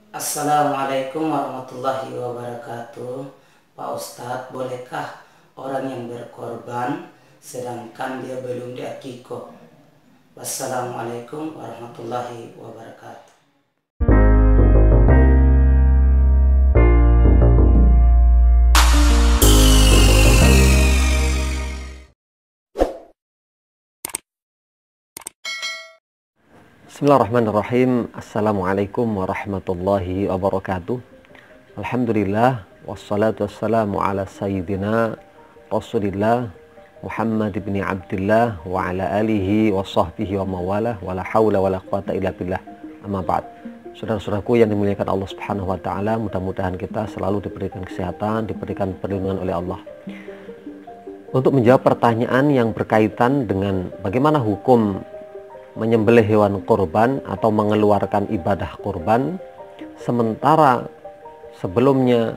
Assalamualaikum warahmatullahi wabarakatuh. Pak Ustadz, bolehkah orang yang berkorban sedangkan dia belum diakikoh? Wassalamualaikum warahmatullahi wabarakatuh. Bismillahirrahmanirrahim. Assalamualaikum warahmatullahi wabarakatuh. Alhamdulillah, wassalatu wassalamu ala sayyidina Rasulillah Muhammad ibn Abdullah wa ala alihi wa sahbihi wa mawalah wa la hawla wa la quwata illa billah. Amma ba'd. Saudara-saudaraku yang dimuliakan Allah Subhanahu wa taala, mudah-mudahan kita selalu diberikan kesehatan, diberikan perlindungan oleh Allah. Untuk menjawab pertanyaan yang berkaitan dengan bagaimana hukum menyembelih hewan kurban atau mengeluarkan ibadah kurban sementara sebelumnya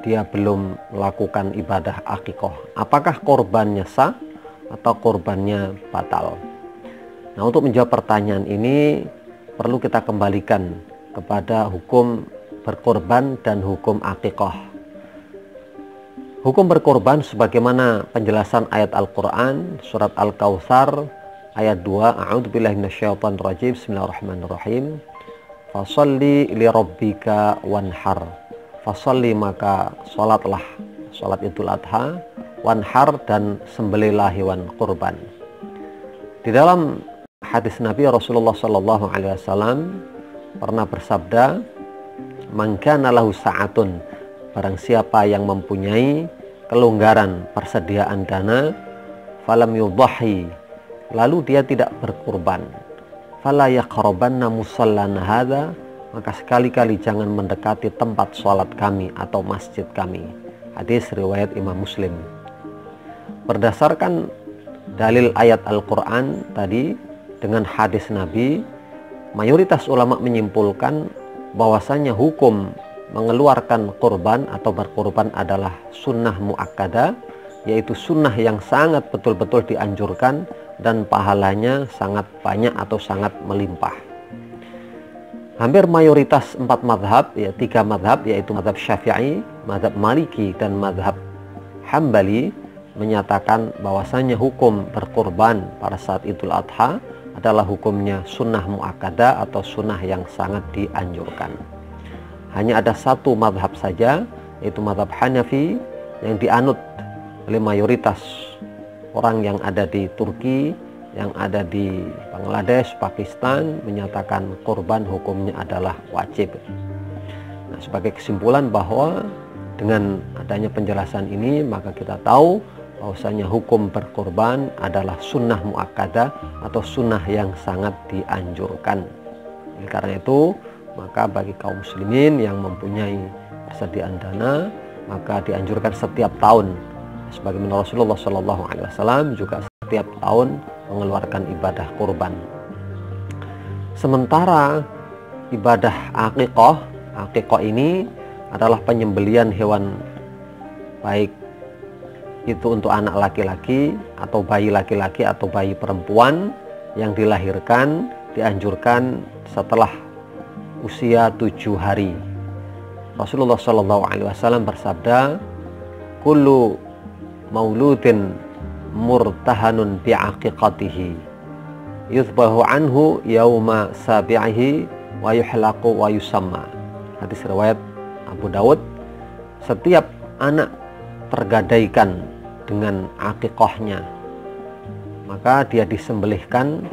dia belum melakukan ibadah akikoh, apakah kurbannya sah atau kurbannya batal? Nah, untuk menjawab pertanyaan ini perlu kita kembalikan kepada hukum berkurban dan hukum akikoh. Hukum berkurban sebagaimana penjelasan ayat Al-Quran surat Al-Kautsar ayat 2, a'udzubillahi minasyaitonir rajim, bismillahirrahmanirrahim. Fasholli li rabbika wanhar. Fasholli, maka salatlah, salat Idul Adha, wanhar, dan sembelihlah hewan kurban. Di dalam hadis Nabi Rasulullah sallallahu alaihi wasallam pernah bersabda, "Man kana lahu sa'atun," barang siapa yang mempunyai kelonggaran persediaan dana, falam yudhahi, lalu dia tidak berkurban, fala yaqrabanna musallana hadza, maka sekali-kali jangan mendekati tempat sholat kami atau masjid kami. Hadis riwayat Imam Muslim. Berdasarkan dalil ayat Al-Quran tadi dengan hadis Nabi, mayoritas ulama menyimpulkan bahwasanya hukum mengeluarkan kurban atau berkurban adalah sunnah muakkadah, yaitu sunnah yang sangat betul-betul dianjurkan dan pahalanya sangat banyak atau sangat melimpah. Hampir mayoritas 4 madhab, ya 3 madhab, yaitu madhab Syafi'i, madhab Maliki, dan madhab Hambali menyatakan bahwasanya hukum berkurban pada saat Idul Adha adalah hukumnya sunnah muakkadah atau sunnah yang sangat dianjurkan. Hanya ada satu madhab saja, yaitu madhab Hanafi, yang dianut oleh mayoritas orang yang ada di Turki, yang ada di Bangladesh, Pakistan, menyatakan kurban hukumnya adalah wajib. Nah, sebagai kesimpulan bahwa dengan adanya penjelasan ini, maka kita tahu bahwasanya hukum berkurban adalah sunnah muakkadah atau sunnah yang sangat dianjurkan. Oleh karena itu, maka bagi kaum muslimin yang mempunyai persediaan dana, maka dianjurkan setiap tahun, sebagaimana Rasulullah SAW juga setiap tahun mengeluarkan ibadah kurban. Sementara ibadah akikoh ini adalah penyembelian hewan, baik itu untuk anak laki-laki atau bayi laki-laki atau bayi perempuan yang dilahirkan, dianjurkan setelah usia 7 hari. Rasulullah SAW bersabda, "Kullu mauludin murtahanun bi'aqiqatihi yuzbahu anhu yauma sabi'ihi wa yuhlaqu wa yusamma." Hadis riwayat Abu Dawud. Setiap anak tergadaikan dengan akikohnya, maka dia disembelihkan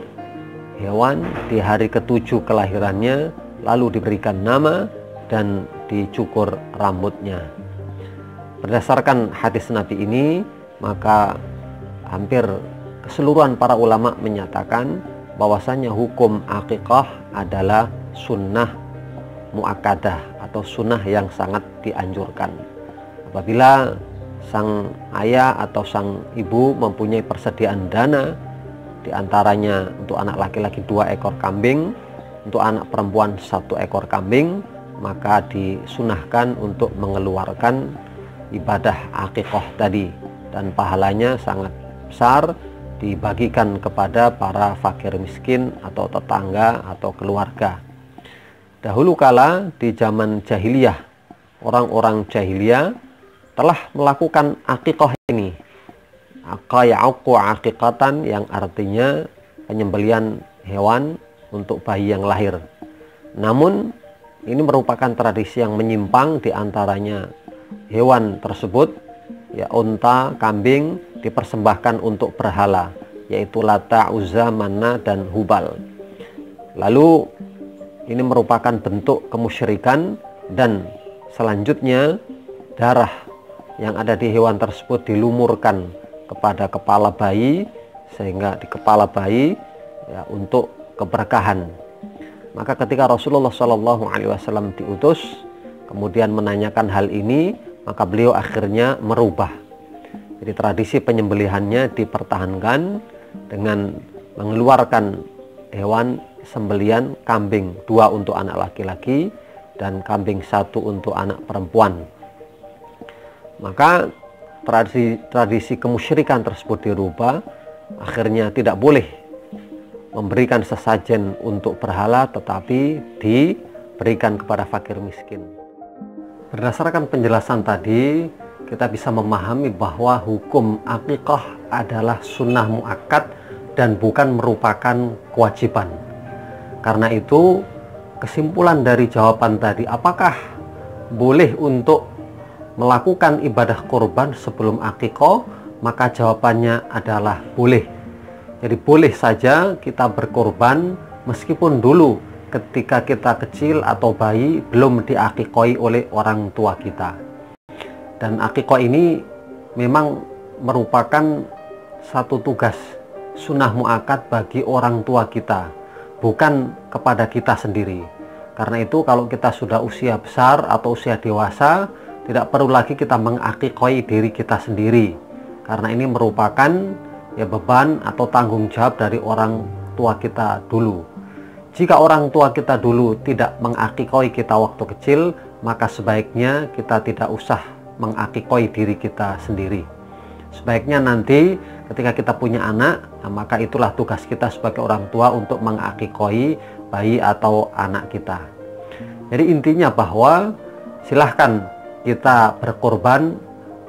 hewan di hari ke-7 kelahirannya, lalu diberikan nama dan dicukur rambutnya. Berdasarkan hadis Nabi ini, maka hampir keseluruhan para ulama menyatakan bahwasanya hukum akikah adalah sunnah muakkadah atau sunnah yang sangat dianjurkan. Apabila sang ayah atau sang ibu mempunyai persediaan dana, diantaranya untuk anak laki-laki 2 ekor kambing, untuk anak perempuan 1 ekor kambing, maka disunahkan untuk mengeluarkan ibadah akikoh tadi, dan pahalanya sangat besar, dibagikan kepada para fakir miskin atau tetangga atau keluarga. Dahulu kala di zaman jahiliyah, orang-orang jahiliyah telah melakukan akikah ini. Ya'uqu aqiqatan, yang artinya penyembelihan hewan untuk bayi yang lahir. Namun ini merupakan tradisi yang menyimpang, di antaranya hewan tersebut, ya unta, kambing, dipersembahkan untuk berhala, yaitu Lata, Uzza, Manna, dan Hubal. Lalu ini merupakan bentuk kemusyrikan, dan selanjutnya darah yang ada di hewan tersebut dilumurkan kepada kepala bayi, sehingga di kepala bayi ya untuk keberkahan. Maka ketika Rasulullah SAW diutus kemudian menanyakan hal ini, maka beliau akhirnya merubah. Jadi tradisi penyembelihannya dipertahankan dengan mengeluarkan hewan sembelian kambing 2 untuk anak laki-laki dan kambing 1 untuk anak perempuan. Maka tradisi kemusyrikan tersebut dirubah, akhirnya tidak boleh memberikan sesajen untuk berhala, tetapi diberikan kepada fakir miskin. Berdasarkan penjelasan tadi, kita bisa memahami bahwa hukum akikah adalah sunnah muakkad dan bukan merupakan kewajiban. Karena itu, kesimpulan dari jawaban tadi, apakah boleh untuk melakukan ibadah kurban sebelum akikah? Maka jawabannya adalah boleh. Jadi boleh saja kita berkorban meskipun dulu ketika kita kecil atau bayi belum diakikoi oleh orang tua kita. Dan akikah ini memang merupakan satu tugas sunnah muakkad bagi orang tua kita, bukan kepada kita sendiri. Karena itu kalau kita sudah usia besar atau usia dewasa, tidak perlu lagi kita mengakikoi diri kita sendiri, karena ini merupakan ya beban atau tanggung jawab dari orang tua kita dulu. Jika orang tua kita dulu tidak mengakikoi kita waktu kecil, maka sebaiknya kita tidak usah mengakikoi diri kita sendiri. Sebaiknya nanti ketika kita punya anak, maka itulah tugas kita sebagai orang tua untuk mengakikoi bayi atau anak kita. Jadi intinya bahwa silahkan kita berkorban,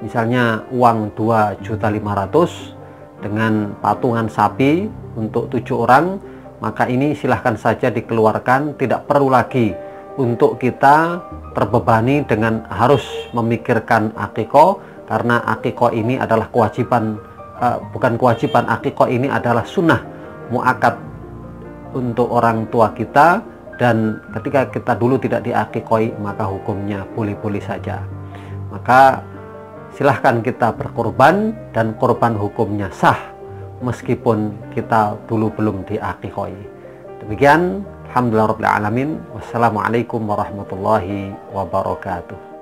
misalnya uang 2.500.000 dengan patungan sapi untuk 7 orang, maka ini silahkan saja dikeluarkan. Tidak perlu lagi untuk kita terbebani dengan harus memikirkan akikah, karena akikah ini adalah kewajiban, bukan kewajiban, akikah ini adalah sunnah muakkad untuk orang tua kita, dan ketika kita dulu tidak diakikoi maka hukumnya boleh-boleh saja. Maka silahkan kita berkorban, dan korban hukumnya sah meskipun kita dulu belum diakikoi. Demikian, alhamdulillah rabbil alamin. Wassalamualaikum warahmatullahi wabarakatuh.